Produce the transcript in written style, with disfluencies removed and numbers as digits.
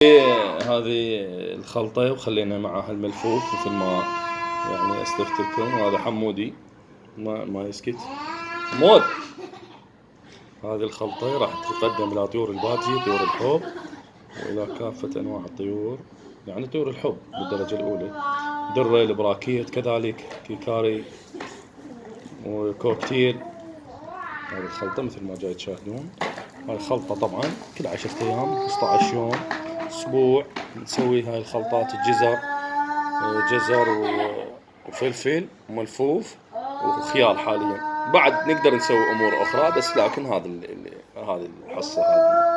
هذه الخلطة وخلينا معاها الملفوف مثل ما يعني أسلفت لكم. وهذا حمودي ما يسكت مود. هذه الخلطة راح تقدم إلى طيور الباجي، طيور الحب، وإلى كافة أنواع الطيور، يعني طيور الحب بالدرجة الأولى، درة، البراكيت كذلك، كيكاري وكوكتيل. هذه الخلطة مثل ما جاي تشاهدون. هاي الخلطة طبعا كل 10 أيام 15 يوم أسبوع نسوي هاي الخلطات. جزر وفلفل وملفوف وخيار حاليا. بعد نقدر نسوي أمور أخرى بس لكن هذه الحصة هذه.